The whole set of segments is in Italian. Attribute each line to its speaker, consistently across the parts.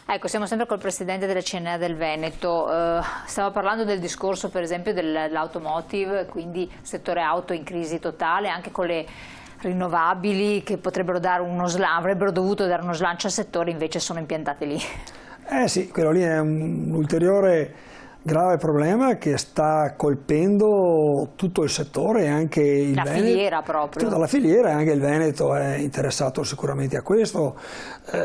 Speaker 1: Ecco, siamo sempre col presidente della CNA del Veneto, stiamo parlando del discorso per esempio dell'automotive, quindi settore auto in crisi totale, anche con le rinnovabili che potrebbero dare avrebbero dovuto dare uno slancio al settore, invece sono impiantate lì.
Speaker 2: Sì, quello lì è un ulteriore grave problema che sta colpendo tutto il settore e anche il Veneto. La
Speaker 1: filiera proprio.
Speaker 2: Tutta la filiera, e anche il Veneto è interessato sicuramente a questo.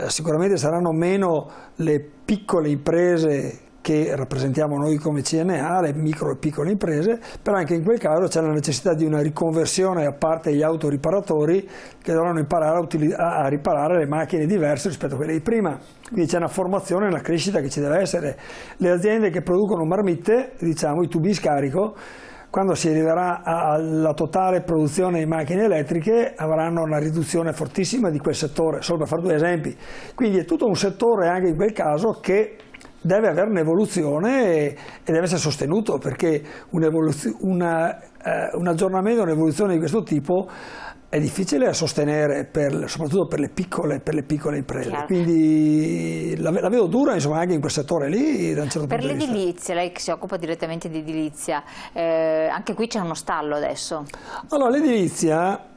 Speaker 2: Sicuramente saranno meno le piccole imprese che rappresentiamo noi come CNA, le micro e piccole imprese, però anche in quel caso c'è la necessità di una riconversione, a parte gli autoriparatori che dovranno imparare a riparare le macchine diverse rispetto a quelle di prima. Quindi c'è una formazione, una crescita che ci deve essere. Le aziende che producono marmitte, diciamo i tubi scarico, quando si arriverà alla totale produzione di macchine elettriche avranno una riduzione fortissima di quel settore, solo per fare due esempi. Quindi è tutto un settore anche in quel caso che deve avere un'evoluzione e deve essere sostenuto, perché un aggiornamento, un'evoluzione di questo tipo è difficile da sostenere, soprattutto per le piccole imprese. Chiaro. Quindi la vedo dura, insomma, anche in quel settore lì da un certo punto di vista.
Speaker 1: Per l'edilizia, lei che si occupa direttamente di edilizia, anche qui c'è uno stallo adesso.
Speaker 2: Allora, l'edilizia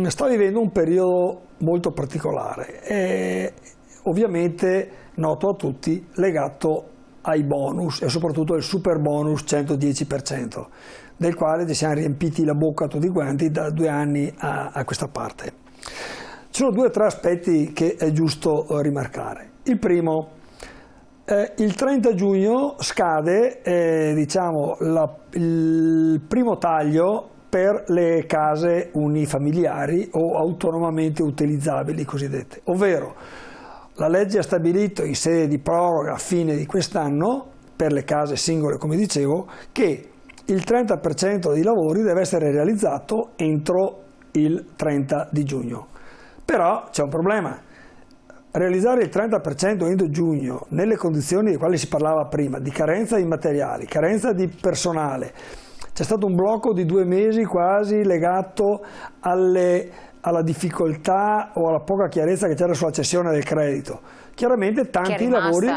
Speaker 2: sta vivendo un periodo molto particolare, ovviamente noto a tutti, legato ai bonus e soprattutto al super bonus 110%, del quale ci siamo riempiti la bocca tutti quanti da 2 anni a questa parte. Ci sono 2 o 3 aspetti che è giusto rimarcare. Il primo, il 30 giugno scade diciamo, il primo taglio per le case unifamiliari o autonomamente utilizzabili cosiddette, ovvero la legge ha stabilito in sede di proroga a fine di quest'anno, per le case singole come dicevo, che il 30% dei lavori deve essere realizzato entro il 30 di giugno. Però c'è un problema. Realizzare il 30% entro giugno nelle condizioni di quali si parlava prima, di carenza di materiali, carenza di personale, c'è stato un blocco di 2 mesi quasi legato alla difficoltà o alla poca chiarezza che c'era sulla cessione del credito. Chiaramente tanti lavori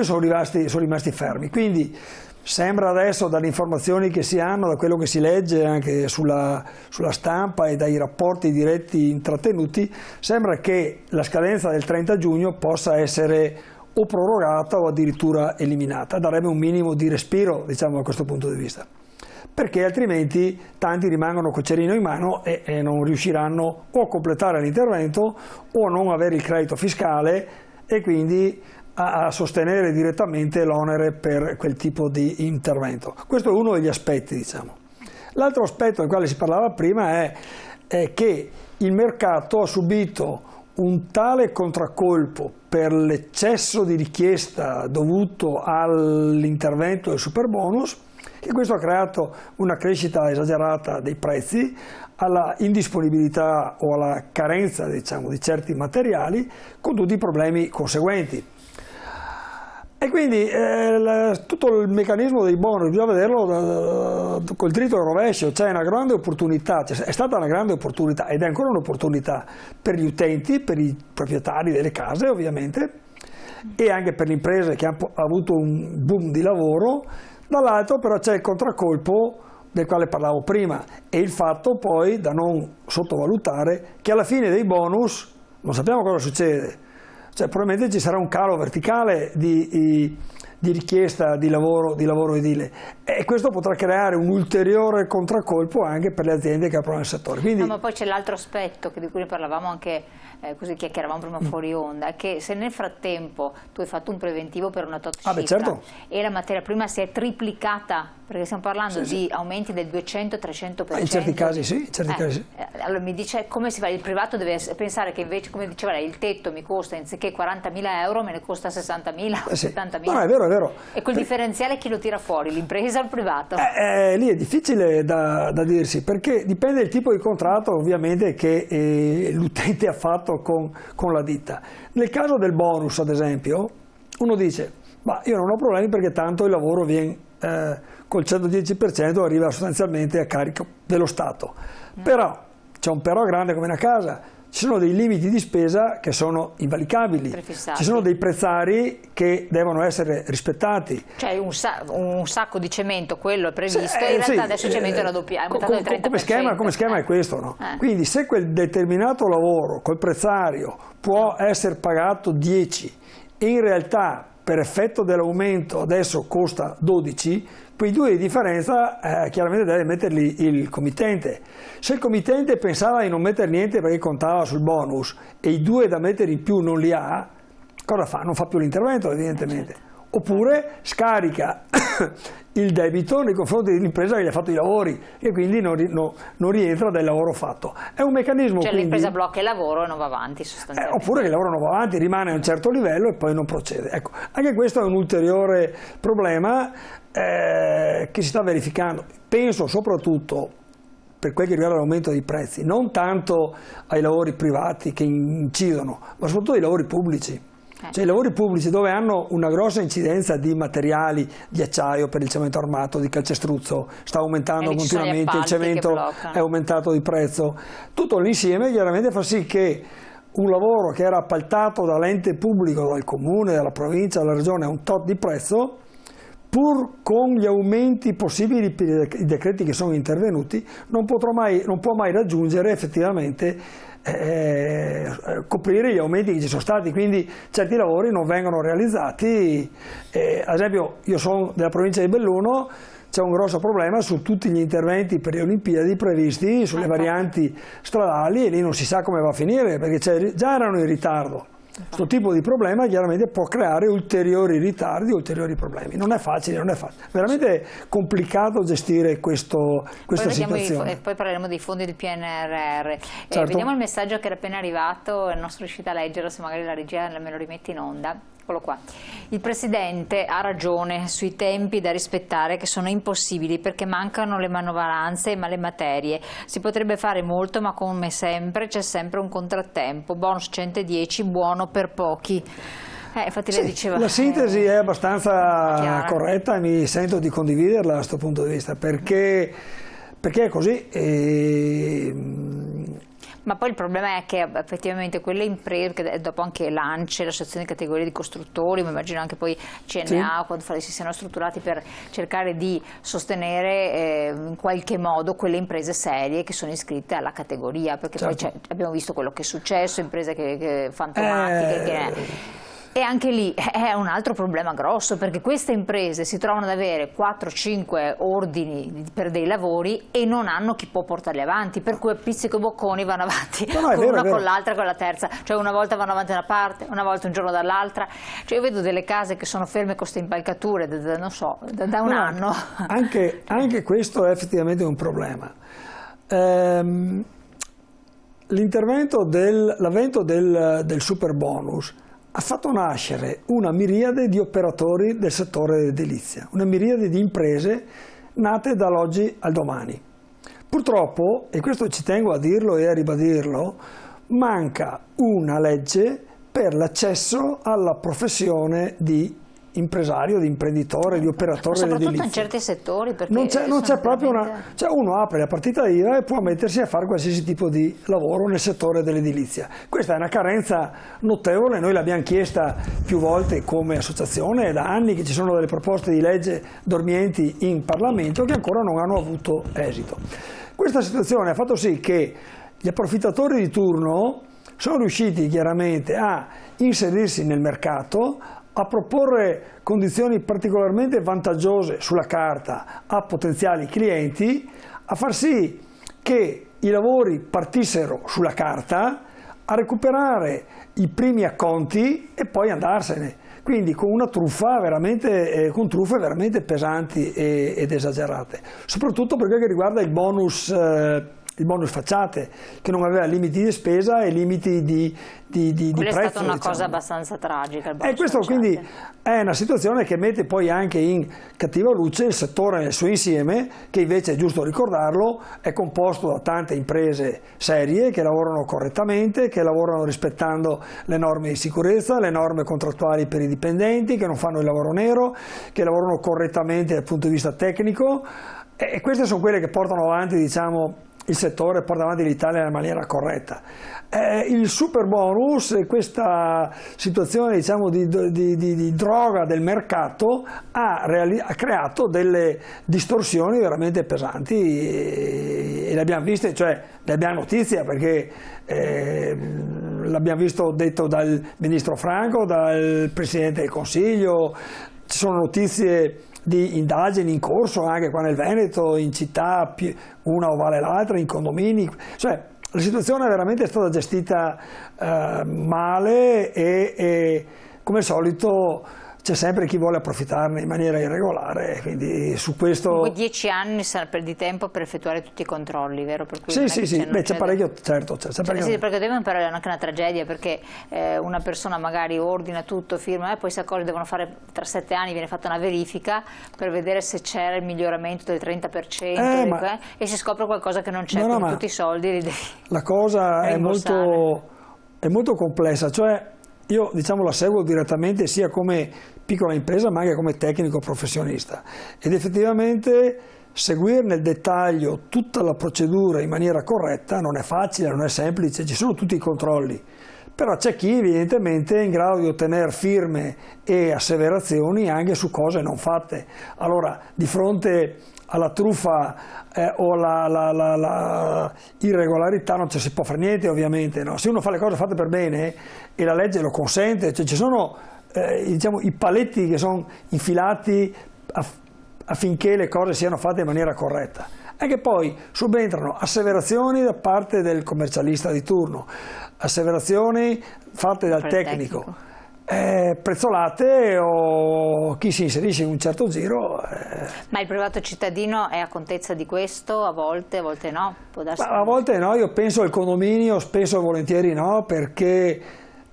Speaker 2: sono rimasti fermi, quindi sembra adesso dalle informazioni che si hanno, da quello che si legge anche sulla stampa e dai rapporti diretti intrattenuti, sembra che la scadenza del 30 giugno possa essere o prorogata o addirittura eliminata. Darebbe un minimo di respiro, diciamo, da questo punto di vista, perché altrimenti tanti rimangono col cerino in mano e non riusciranno o a completare l'intervento o a non avere il credito fiscale e quindi a sostenere direttamente l'onere per quel tipo di intervento. Questo è uno degli aspetti, diciamo. L'altro aspetto del quale si parlava prima è che il mercato ha subito un tale contraccolpo per l'eccesso di richiesta dovuto all'intervento del superbonus che questo ha creato una crescita esagerata dei prezzi, alla indisponibilità o alla carenza, diciamo, di certi materiali, con tutti i problemi conseguenti. E quindi tutto il meccanismo dei bonus bisogna vederlo col dritto e il rovescio, c'è una grande opportunità, è stata una grande opportunità ed è ancora un'opportunità per gli utenti, per i proprietari delle case ovviamente, e anche per le imprese che hanno avuto un boom di lavoro. Dall'altro però c'è il contraccolpo del quale parlavo prima e il fatto poi da non sottovalutare che alla fine dei bonus non sappiamo cosa succede, cioè probabilmente ci sarà un calo verticale di richiesta di lavoro edile e questo potrà creare un ulteriore contraccolpo anche per le aziende che aprono il settore. Quindi...
Speaker 1: No, ma poi c'è l'altro aspetto di cui parlavamo anche così chiacchieravamo prima fuori onda, è che se nel frattempo tu hai fatto un preventivo per una tot cifra
Speaker 2: certo.
Speaker 1: E la materia prima si è triplicata, perché stiamo parlando di aumenti del 200-300%.
Speaker 2: In certi casi sì,
Speaker 1: Allora mi dice come si fa, il privato deve pensare che invece, come diceva lei, il tetto mi costa anziché 40.000 euro me ne costa 60.000 o 70.000.
Speaker 2: No, è vero, è vero.
Speaker 1: E quel differenziale chi lo tira fuori, l'impresa o il privato?
Speaker 2: Lì è difficile da dirsi, perché dipende dal tipo di contratto ovviamente che l'utente ha fatto con la ditta. Nel caso del bonus, ad esempio, uno dice, ma io non ho problemi perché tanto il lavoro viene col 110% arriva sostanzialmente a carico dello Stato. Però, c'è un però grande come una casa, ci sono dei limiti di spesa che sono invalicabili,
Speaker 1: prefissati.
Speaker 2: Ci sono dei prezzari che devono essere rispettati.
Speaker 1: Cioè un sacco di cemento, quello è previsto, in realtà adesso il cemento è raddoppiato, è aumentato del 30%.
Speaker 2: Come schema è questo, no? Quindi se quel determinato lavoro col prezzario può essere pagato 10 e in realtà per effetto dell'aumento adesso costa 12, quei 2 di differenza chiaramente deve metterli il committente. Se il committente pensava di non mettere niente perché contava sul bonus e i 2 da mettere in più non li ha, cosa fa? Non fa più l'intervento evidentemente. Oppure scarica il debito nei confronti dell'impresa che gli ha fatto i lavori e quindi non rientra del lavoro fatto. È un meccanismo.
Speaker 1: Cioè
Speaker 2: quindi,
Speaker 1: l'impresa blocca il lavoro e non va avanti sostanzialmente.
Speaker 2: Oppure che il lavoro non va avanti, rimane a un certo livello e poi non procede. Ecco, anche questo è un ulteriore problema che si sta verificando. Penso soprattutto, per quel che riguarda l'aumento dei prezzi, non tanto ai lavori privati che incidono, ma soprattutto ai lavori pubblici. Cioè i lavori pubblici dove hanno una grossa incidenza di materiali, di acciaio per il cemento armato, di calcestruzzo, sta aumentando continuamente, il cemento è aumentato di prezzo. Tutto l'insieme chiaramente fa sì che un lavoro che era appaltato dall'ente pubblico, dal comune, dalla provincia, dalla regione a un tot di prezzo, pur con gli aumenti possibili per i decreti che sono intervenuti, non può mai raggiungere effettivamente coprire gli aumenti che ci sono stati, quindi certi lavori non vengono realizzati. Ad esempio io sono della provincia di Belluno, c'è un grosso problema su tutti gli interventi per le Olimpiadi previsti sulle varianti stradali e lì non si sa come va a finire perché già erano in ritardo. Questo tipo di problema chiaramente può creare ulteriori ritardi, ulteriori problemi. Non è facile, veramente complicato gestire questa situazione.
Speaker 1: E poi parleremo dei fondi del PNRR.
Speaker 2: Certo.
Speaker 1: Vediamo il messaggio che era appena arrivato, non sono riuscita a leggerlo, se magari la regia me lo rimette in onda. Eccolo qua. Il Presidente ha ragione sui tempi da rispettare che sono impossibili perché mancano le manovalanze ma le materie. Si potrebbe fare molto ma come sempre c'è sempre un contrattempo. Bonus 110 buono per pochi. Infatti lei diceva,
Speaker 2: la sintesi è abbastanza corretta e mi sento di condividerla da questo punto di vista perché è così.
Speaker 1: Ma poi il problema è che effettivamente quelle imprese, dopo anche l'ANCE, l'associazione di categorie di costruttori, ma immagino anche poi CNA, quando si siano strutturati per cercare di sostenere in qualche modo quelle imprese serie che sono iscritte alla categoria, perché poi abbiamo visto quello che è successo, imprese che fantomatiche, E anche lì è un altro problema grosso, perché queste imprese si trovano ad avere 4-5 ordini per dei lavori e non hanno chi può portarli avanti, per cui a pizzico e bocconi vanno avanti con l'altra, con la terza, cioè una volta vanno avanti da una parte, una volta un giorno dall'altra. Cioè io vedo delle case che sono ferme con queste impalcature non so, da un anno.
Speaker 2: Anche questo è effettivamente un problema. L'avvento del super bonus ha fatto nascere una miriade di operatori del settore dell'edilizia, una miriade di imprese nate dall'oggi al domani. Purtroppo, e questo ci tengo a dirlo e a ribadirlo, manca una legge per l'accesso alla professione di impresario, di imprenditore, di operatore dell'edilizia.
Speaker 1: Soprattutto in certi settori, perché
Speaker 2: non c'è proprio cioè uno apre la partita IVA e può mettersi a fare qualsiasi tipo di lavoro nel settore dell'edilizia. Questa è una carenza notevole, noi l'abbiamo chiesta più volte come associazione, è da anni che ci sono delle proposte di legge dormienti in Parlamento che ancora non hanno avuto esito. Questa situazione ha fatto sì che gli approfittatori di turno sono riusciti chiaramente a inserirsi nel mercato, a proporre condizioni particolarmente vantaggiose sulla carta a potenziali clienti, a far sì che i lavori partissero sulla carta, a recuperare i primi acconti e poi andarsene. Quindi con una truffa con truffe veramente pesanti ed esagerate, soprattutto per quel che riguarda il bonus facciate, che non aveva limiti di spesa e limiti di prezzo.
Speaker 1: È stata una cosa abbastanza tragica.
Speaker 2: E questo quindi è una situazione che mette poi anche in cattiva luce il settore nel suo insieme, che invece, è giusto ricordarlo, è composto da tante imprese serie che lavorano correttamente, che lavorano rispettando le norme di sicurezza, le norme contrattuali per i dipendenti, che non fanno il lavoro nero, che lavorano correttamente dal punto di vista tecnico. E queste sono quelle che portano avanti, diciamo, il settore porta avanti l'Italia nella maniera corretta. Il super bonus e questa situazione, diciamo, di droga del mercato ha creato delle distorsioni veramente pesanti e le abbiamo viste, cioè ne abbiamo notizia perché l'abbiamo visto detto dal ministro Franco, dal Presidente del Consiglio, ci sono notizie di indagini in corso anche qua nel Veneto, in città, una uguale all'altra, in condomini, cioè la situazione veramente è stata gestita male e come al solito c'è sempre chi vuole approfittarne in maniera irregolare, quindi su questo...
Speaker 1: Comunque 10 anni di tempo per effettuare tutti i controlli, vero? Per cui
Speaker 2: sì, beh, c'è parecchio, certo. C'è parecchio.
Speaker 1: Sì, perché tempo però è anche una tragedia, perché una persona magari ordina tutto, firma, e poi si accorge che devono fare, tra 7 anni viene fatta una verifica per vedere se c'era il miglioramento del 30%, e si scopre qualcosa che non c'è, quindi tutti i soldi li devi
Speaker 2: la cosa è molto complessa, cioè io, diciamo, la seguo direttamente sia come piccola impresa ma anche come tecnico professionista ed effettivamente seguire nel dettaglio tutta la procedura in maniera corretta non è facile, non è semplice, ci sono tutti i controlli, però c'è chi evidentemente è in grado di ottenere firme e asseverazioni anche su cose non fatte. Allora, di fronte alla truffa o la irregolarità non ci si può fare niente, ovviamente, no? Se uno fa le cose fatte per bene e la legge lo consente, cioè ci sono diciamo, i paletti che sono infilati affinché le cose siano fatte in maniera corretta. Anche poi subentrano asseverazioni da parte del commercialista di turno, asseverazioni fatte dal tecnico. Prezzolate o chi si inserisce in un certo giro.
Speaker 1: Ma il privato cittadino è a contezza di questo? A volte no? Può darsi.
Speaker 2: A volte no, io penso al condominio, spesso e volentieri no, perché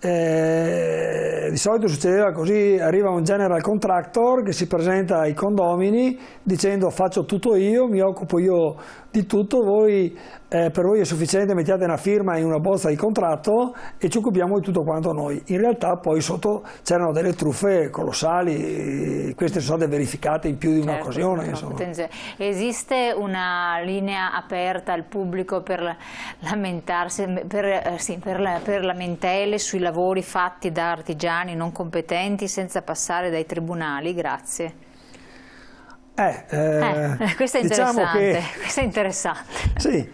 Speaker 2: di solito succedeva così: arriva un general contractor che si presenta ai condomini dicendo faccio tutto io, mi occupo io di tutto, voi, per voi è sufficiente, mettiate una firma in una bozza di contratto e ci occupiamo di tutto quanto noi. In realtà poi sotto c'erano delle truffe colossali, queste sono state verificate in più di un'occasione. Insomma.
Speaker 1: Esiste una linea aperta al pubblico per lamentarsi, per lamentele sui lavori fatti da artigiani non competenti senza passare dai tribunali? Grazie. Questo è
Speaker 2: diciamo
Speaker 1: interessante, questo è interessante.
Speaker 2: Sì,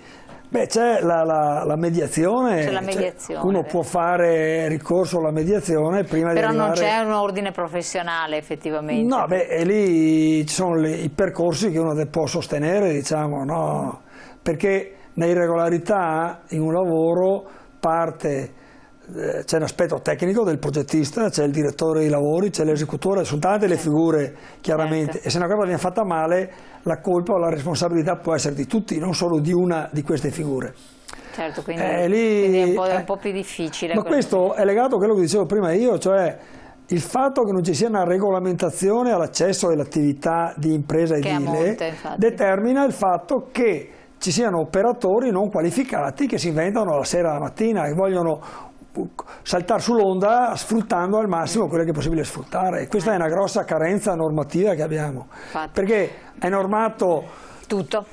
Speaker 2: beh, c'è la mediazione,
Speaker 1: c'è la mediazione,
Speaker 2: uno può fare ricorso alla mediazione prima
Speaker 1: però
Speaker 2: di arrivare...
Speaker 1: non c'è un ordine professionale effettivamente.
Speaker 2: No, beh, e lì ci sono i percorsi che uno può sostenere, diciamo, no? Perché l'irregolarità in un lavoro parte... C'è un aspetto tecnico del progettista, c'è il direttore dei lavori, c'è l'esecutore, sono tante le figure chiaramente, e se una cosa viene fatta male la colpa o la responsabilità può essere di tutti, non solo di una di queste figure.
Speaker 1: Certo, quindi è un po' più difficile.
Speaker 2: Ma questo è legato a quello che dicevo prima io, cioè il fatto che non ci sia una regolamentazione all'accesso all'attività di impresa edile determina il fatto che ci siano operatori non qualificati che si inventano la sera alla mattina e vogliono saltare sull'onda sfruttando al massimo quello che è possibile sfruttare, e questa è una grossa carenza normativa che abbiamo, perché è normato tutto,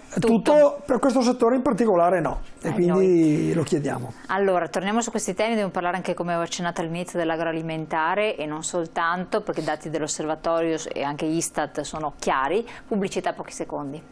Speaker 2: per questo settore in particolare no, e quindi lo chiediamo.
Speaker 1: Allora, torniamo su questi temi, dobbiamo parlare anche, come avevo accennato all'inizio, dell'agroalimentare e non soltanto, perché i dati dell'osservatorio e anche Istat sono chiari. Pubblicità, pochi secondi.